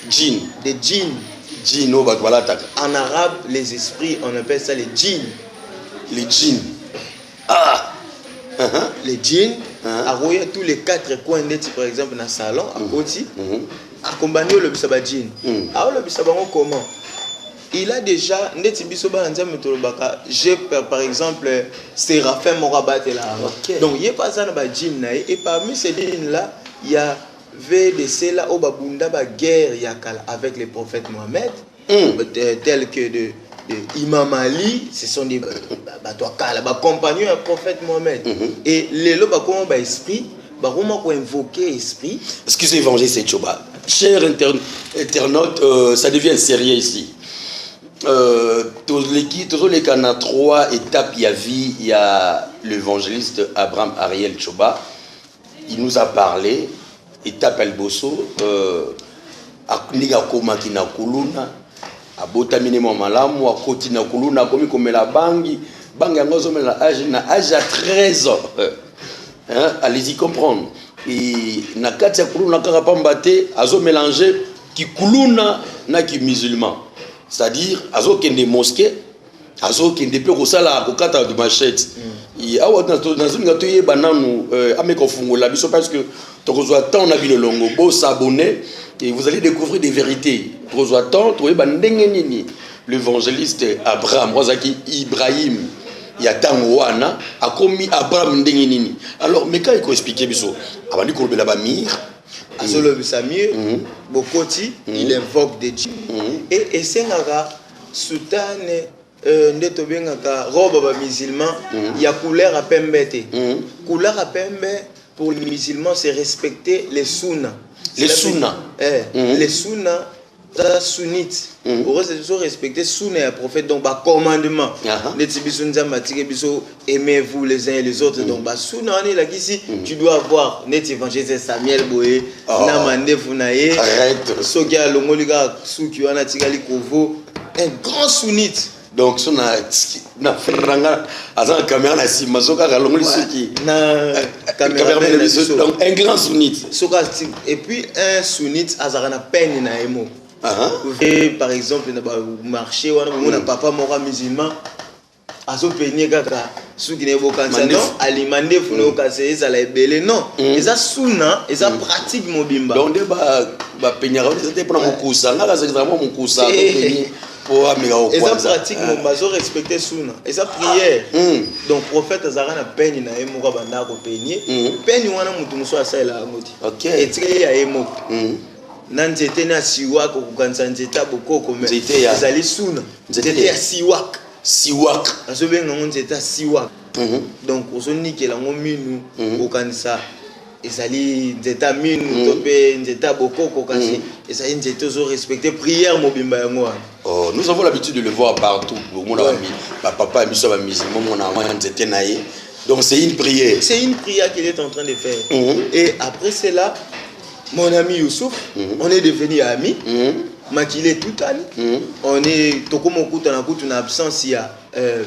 Djinns. Des djinns. Djinns, en arabe, les esprits, on appelle ça les djinns. Les djinns. Ah! Les djinns, à tous les 4 coins, par exemple, dans le salon, à côté, accompagné le bisaba djinn. Alors le bisaba comment? Il a déjà, j'ai par exemple Séraphin Morabat là. Donc il y a pas ça dans le djinn et parmi ces djinns là, il y avait des ceux-là au babunda ba guerre yakala avec les prophètes Mohamed, tels que de Imam Ali, ce sont des compagnons du prophète Mohamed. Et les lots comment ba esprit, ba comment ko invoquer esprit. Excusez évangéliste Choba. Chers internautes, ça devient sérieux ici. Tous les cas, 3 étapes, il y a l'évangéliste Abraham Ariel Choba. Il nous a parlé, étape El Bosso, Niga Koma Kina Kuluna, Abotamine Malamu, Akotina Kuluna, Komi Komela Bangi, Bangangozo na âge à 13 ans. Allez-y comprendre. Et na Katia Kuluna Karapambate, Azo mélanger qui Kuluna na qui musulman. C'est-à-dire, azo kende mosquée, azo kende pe kosala kokata de machette. Et awa dans une gatoye bananu ameko fungola biso parce que tokozwa temps na bino longo bo s'abonner et vous allez découvrir des vérités. Tokozwa temps toye bandenge nini l'évangéliste Abraham Rozaki Ibrahim Yatanwana a commis Abraham ndenge nini. Alors mais quand il faut expliquer biso abandi ko bela ba mir Azolo Samir, Bokoti, il invoque des djinns. Et Sengaga, Soutane, Ndetobengaka, robe musulman, il y a couleur à pembete. Couleur à pembe, pour les musulmans, c'est respecter les sunnas. Les sunnas. Les sunnas, sunnites. Pour eux, c'est toujours respecter sunna et prophète, donc bah commandement. Aimez-vous les uns et les autres. Donc bah sunna, on est là ici. Tu dois avoir net évangéliste Samuel Boé, Namande Funaye, Sogia Lomoliga, Souki Wanatigali Kovo, un grand sunnite. Donc son na franga azan caméra na si mazoka kalongoli Souki na caméra donc un grand sunnite. Et puis un sunnite azarana peine na emo. Et par exemple, dans le marché, on a papa mora musulman, azo peigné kaka, ceux qui n'est pas cancer, non, alimandé founo cassé, ça l'a belé, non. Et ça souna, et ça pratique mon bimba. Donc bah peigner, c'était pour mon cousin, là c'est vraiment mon cousin, pour amiga au. Et ça pratique mon bazo respecter souna, et ça prière. Donc prophète azara na peigné na emo ka banda ko peigné, peigné wana mutu muso asa la ngoti. OK. Et très ya emo. Nanzete na siwak okukanisa nzeta bokoko me ezali suna nzete ya siwak azobenga ngo nzeta siwak donc ozonikela ngo minu okanisa ezali nzeta minu to pe nzeta bokoko kasi ezali nzete ozo respecter prière mobimba yango wana. Oh, nous avons l'habitude de le voir partout. Mon ami, papa est musulman, mon ami nzete naïe. Donc c'est une prière. C'est une prière qu'il est en train de faire. Et après cela, mon ami Youssouf, on est devenu amis. Makilé tout ami. On est Tokomoku une absence, il y a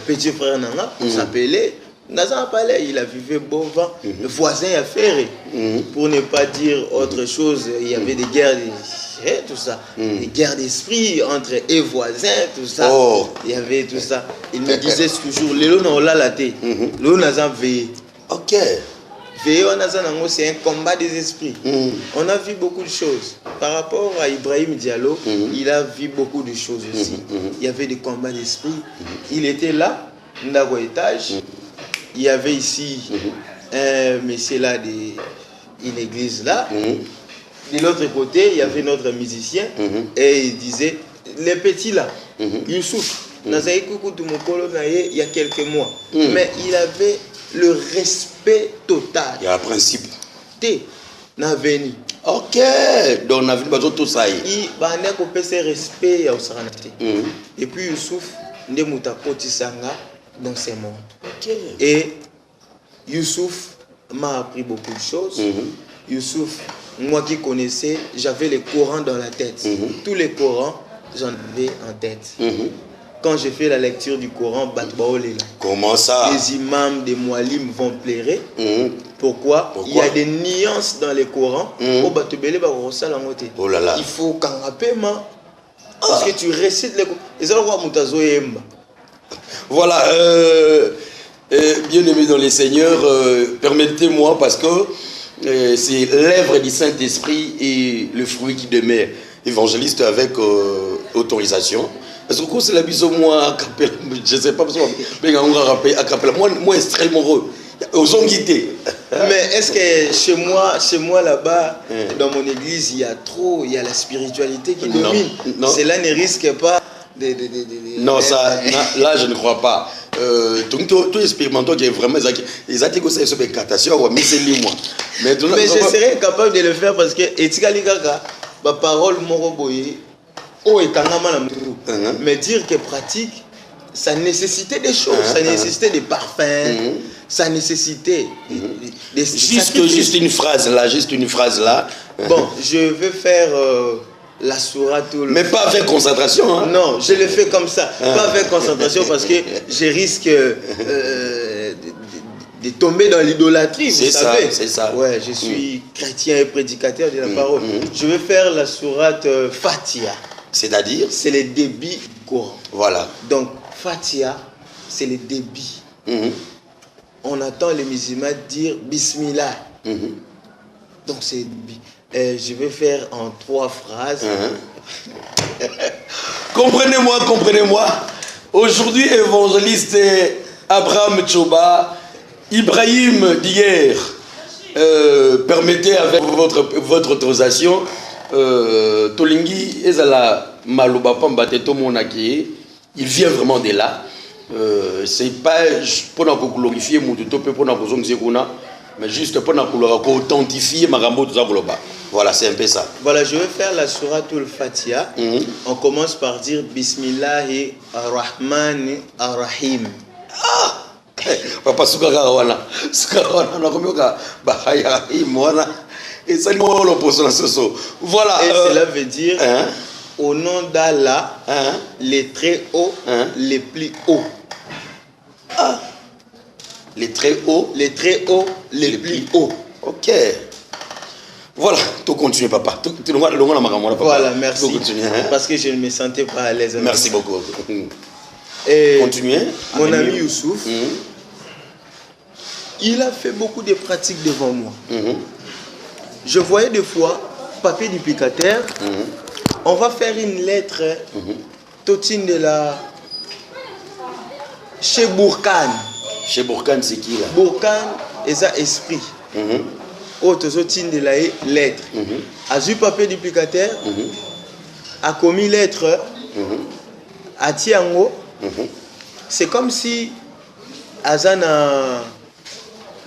petit frère Nanga, on s'appelait. Nazan Palais, il a vécu bon vent. Le voisin a ferré. Pour ne pas dire autre chose, il y avait des guerres, tout ça. Des guerres d'esprit entre les voisins, tout ça. Il y avait tout ça. Il me disait toujours, Lélo n'a pas la tête. Lélo n'a pas veillé. OK. C'est un combat des esprits. On a vu beaucoup de choses. Par rapport à Ibrahim Diallo, il a vu beaucoup de choses aussi. Il y avait des combats d'esprit. Il était là, dans l'étage. Il y avait ici un monsieur là, une église là. De l'autre côté, il y avait notre musicien. Et il disait, les petits là, Youssouf, il y a quelques mois. Mais il avait le respect total. Il y a un principe. Ok. Donc on a vu tout ça. Il y a un respect. Et puis Youssouf, il y a un dans ce monde. Et Youssouf m'a appris beaucoup de choses. Youssouf, moi qui connaissais, j'avais les Corans dans la tête. Tous les Corans, j'en avais en tête. Quand j'ai fait la lecture du Coran, comment ça? Les imams des Moualim vont plairer. Pourquoi? Il y a des nuances dans les Corans. Oh là là. Il faut qu'un rapaiement. Parce que tu récites les Corans. Voilà. Bien aimé dans les seigneurs, permettez-moi, parce que c'est l'œuvre du Saint-Esprit et le fruit qui demeure. Évangéliste avec autorisation. Parce que c'est la bise moi, je ne sais pas, mais moi extrêmement heureux. Aux onguités. Mais est-ce que chez moi là-bas, dans mon église, il y a la spiritualité qui domine? Non. Cela ne risque pas de non, ça, là je ne crois pas. Tout expérimentant qui est vraiment ils ont dit que c'est une catastrophe, mais c'est lui moi. Mais je serais capable de le faire parce que etikali kaka ba parole moko boye o ekangama na mutu. Mais dire que pratique, ça nécessitait des choses, ça nécessitait des parfums, ça nécessitait des juste une phrase là. Bon, je vais faire la sourate. Mais pas avec concentration. Hein? Non, je le fais comme ça. Pas avec concentration parce que je risque de tomber dans l'idolâtrie. C'est ça, c'est ça. Ouais, je suis chrétien et prédicateur de la parole. Je vais faire la sourate Fatiha. C'est-à-dire? C'est le débit courant. Voilà. Donc, Fatiha, c'est le débit. On attend les musulmans dire Bismillah. Donc, c'est le débit. Je vais faire en 3 phrases. Comprenez-moi. Aujourd'hui, évangéliste Abraham Tchoba, Ibrahim d'hier, permettez avec votre autorisation, Tolingi Ezala Malouba Pambateto Monaki, il vient vraiment de là. C'est pas pour nous glorifier, pour nous mais juste pour nous authentifier Marambo tout ça. Voilà, c'est un peu ça. Voilà, je vais faire la sourate al-Fatiha. On commence par dire Bismillahi ar-Rahmani ar-Rahim. Papa Sukarawana, on a commis Bahaya, et ça nous voilà. Et cela veut dire au nom d'Allah, les très hauts, les plus hauts. Les très hauts, les plus hauts. Ok. Voilà, tu continues, papa. Voilà, merci. Parce que je ne me sentais pas à l'aise. Merci beaucoup. Et continuez. Mon ami Youssouf, il a fait beaucoup de pratiques devant moi. Je voyais des fois, papier duplicataire, on va faire une lettre, totine de la... Chez Bourkane. Chez Bourkane, c'est qui là? Bourkane, et ça esprit. Autre totine de la lettre. A vu papier duplicataire, a commis lettre, a Tiango. C'est comme si Azana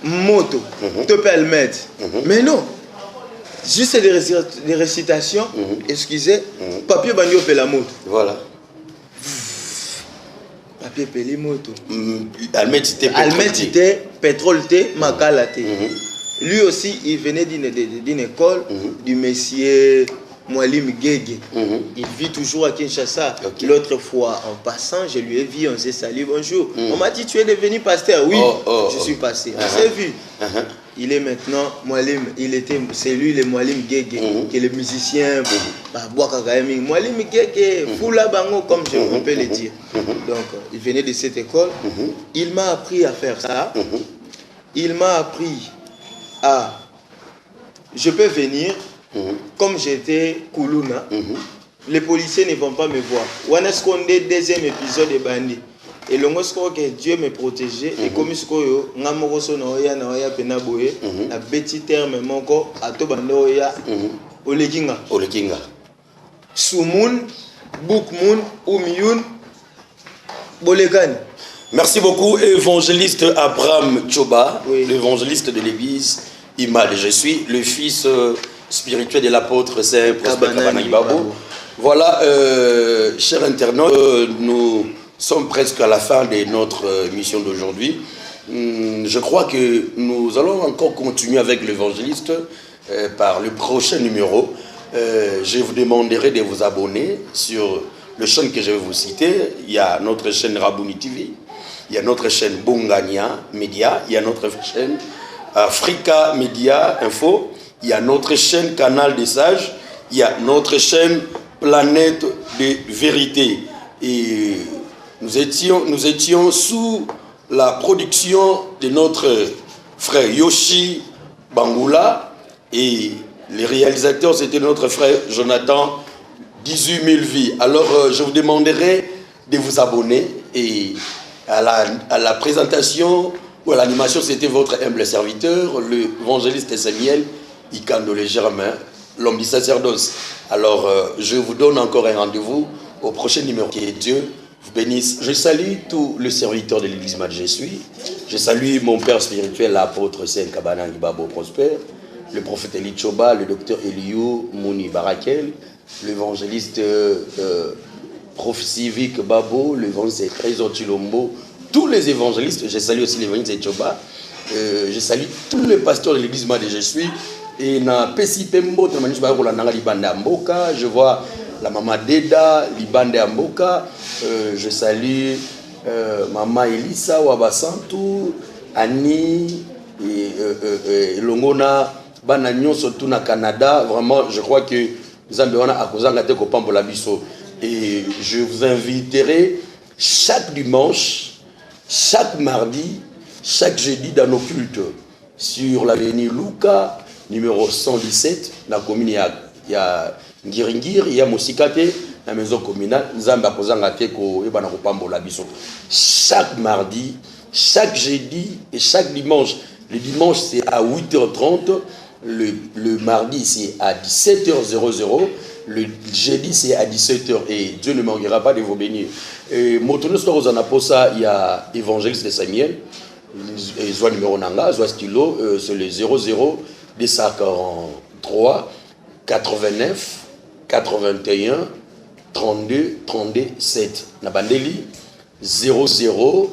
moto, tu peux le mettre. Mais non, juste des récitations, excusez, papier bagno fait la moto. Voilà. Papier peli moto. Almet était pétrole té, makala té. Lui aussi, il venait d'une école du monsieur Moualim Guégué. Il vit toujours à Kinshasa. L'autre fois, en passant, je lui ai vu, on s'est salué, bonjour. On m'a dit, tu es devenu pasteur? Oui, je suis passé. On s'est vu. Il est maintenant Moualim, c'est lui le Moualim Guégué, qui est le musicien, Moualim Guégué, Foula Bango, comme on peut le dire. Donc, il venait de cette école. Il m'a appris à faire ça. Il m'a appris à... Je peux venir, comme j'étais Koulouna, les policiers ne vont pas me voir. Waneskondé, deuxième épisode de Bandi. Et le que Dieu me protégeait. Et comme ce que Namoroso Noya Noya Penaboye, la petit terme Moko, Atobandoya, Olekinga. Soumoun, Boukmoun, Oumioun, Bolegan. Merci beaucoup, évangéliste Abraham Tchoba, l'évangéliste de l'église Imad. Je suis le fils spirituel de l'apôtre Saint Prosper Kabanaï Babou. Voilà, chers internautes, nous sommes presque à la fin de notre mission d'aujourd'hui. je crois que nous allons encore continuer avec l'évangéliste par le prochain numéro. Je vous demanderai de vous abonner sur le chaîne que je vais vous citer. Il y a notre chaîne Rabouni TV, il y a notre chaîne Bongania Média, il y a notre chaîne Africa Média Info, il y a notre chaîne Canal des Sages, il y a notre chaîne Planète de Vérité. Et nous étions sous la production de notre frère Yoshi Bangula, et les réalisateurs c'était notre frère Jonathan 18 000 vies. Alors je vous demanderai de vous abonner, et à la présentation ou à l'animation c'était votre humble serviteur, l'évangéliste Samuel Ikando le Germain, l'homme du sacerdoce. Alors je vous donne encore un rendez-vous au prochain numéro. Que Dieu vous bénisse. Je salue tous les serviteurs de l'église Mat Je suis. Je salue mon père spirituel, l'apôtre Saint Kabanang Babo Prosper, le prophète Eli Choba, le docteur Eliou Mouni Barakel, l'évangéliste prof civique Babo, l'évangéliste Trésor Chilombo, tous les évangélistes. Je salue aussi l'évangéliste Choba. Je salue tous les pasteurs de l'église Mat Je suis. Et na Pesi Pembo, je vois la maman Deda, Libande Amboka, je salue maman Elisa Wabasantu, Annie, et Longona, Banagnon, surtout na Canada. Vraiment, je crois que Zambiwana a causé un copain pour la biso. Et je vous inviterai chaque dimanche, chaque mardi, chaque jeudi dans nos cultes sur l'avenue Luka, numéro 117, dans la commune. Il y a Ngiringir, il y a Mosikate, la maison communale. Chaque mardi, chaque jeudi et chaque dimanche. Le dimanche, c'est à 8h30. Le mardi, c'est à 17h00. Le jeudi, c'est à 17h. Et Dieu ne manquera pas de vous bénir. Et il y a évangéliste de Samuel. Soit numéro Nanga, soit stylo, c'est le 00 243 89 81 32 32 7. Nabandeli 00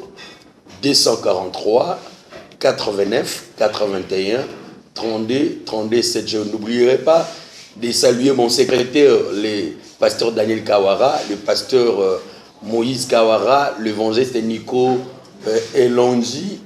243 89 81 32 32 7. Je n'oublierai pas de saluer mon secrétaire, le pasteur Daniel Kawara, le pasteur Moïse Kawara, l'évangéliste Nico Elonji,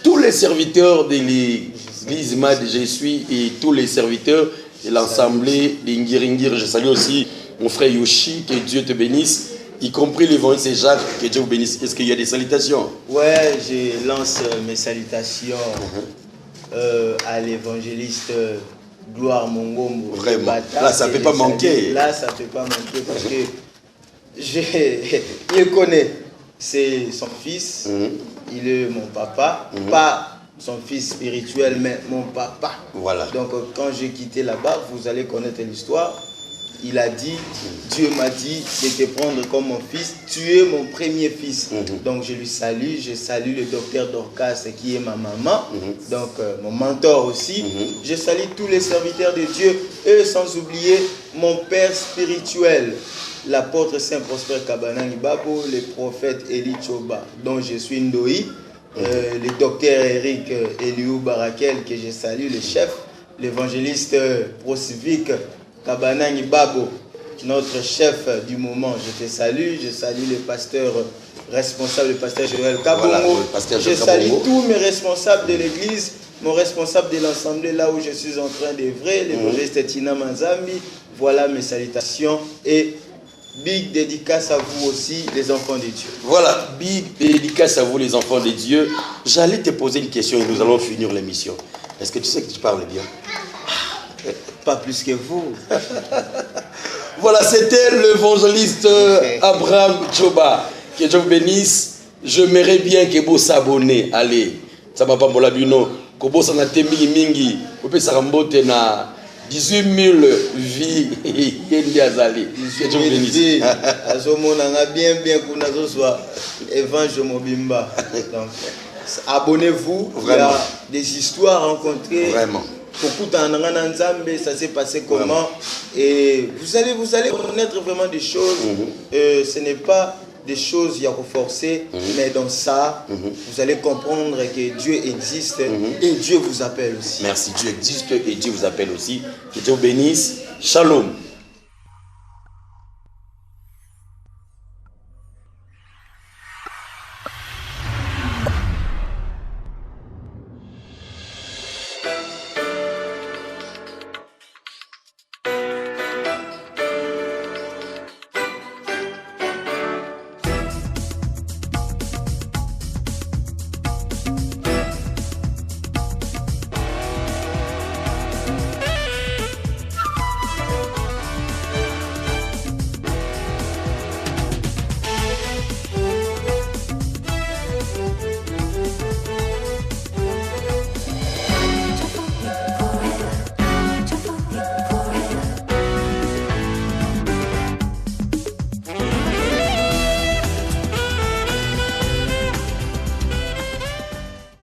tous les serviteurs de l'église Mat Je suis et tous les serviteurs de l'assemblée d'Ingiringir. Je salue aussi mon frère Yoshi, que Dieu te bénisse, y compris l'évangéliste Jacques, que Dieu vous bénisse. Est-ce qu'il y a des salutations? Ouais, je lance mes salutations à l'évangéliste Gloire Mongombo. Vraiment, là ça ne peut pas manquer. Là ça ne peut pas manquer parce que je connais, c'est son fils, il est mon papa, pas son fils spirituel, mais mon papa. Voilà. Donc quand j'ai quitté là-bas, vous allez connaître l'histoire. Il a dit, Dieu m'a dit de te prendre comme mon fils, tu es mon premier fils. Donc je lui salue, je salue le docteur Dorcas qui est ma maman, donc mon mentor aussi. Je salue tous les serviteurs de Dieu et sans oublier mon père spirituel, l'apôtre Saint Prosper Kabanang Babo, le prophète Eli Choba, dont je suis Ndoi, le docteur Eric Eliou Barakel, que je salue, le chef, l'évangéliste pro-civique Kabanang Babo, notre chef du moment. Je te salue, je salue le pasteur responsable, le pasteur Joël Kabongo. Voilà, je salue tous mes responsables de l'église, mon responsable de l'assemblée, là où je suis en train d'œuvrer, l'évangéliste Tina Manzambi. Voilà mes salutations et big dédicace à vous aussi, les enfants de Dieu. Voilà, big dédicace à vous, les enfants de Dieu. J'allais te poser une question et nous allons finir l'émission. Est-ce que tu sais que tu parles bien? Pas plus que vous. Voilà, c'était l'évangéliste Abraham Choba. Que Dieu vous bénisse. J'aimerais bien que vous s'abonnez. Allez, ça m'a pas mola bino. Que vous s'en ate mingi. Vous pouvez s'arramboter na 18 000 vies. Que Dieu vous bénisse. Azomona bien qu'on a soit évangile Mobimba. Donc, abonnez-vous. Il y a des histoires rencontrées. Vraiment. Ça s'est passé comment? Et vous allez connaître vraiment des choses. Ce n'est pas des choses il y a renforcé, mais dans ça, vous allez comprendre que Dieu existe et Dieu vous appelle aussi. Merci, Dieu existe et Dieu vous appelle aussi. Que Dieu vous bénisse. Shalom.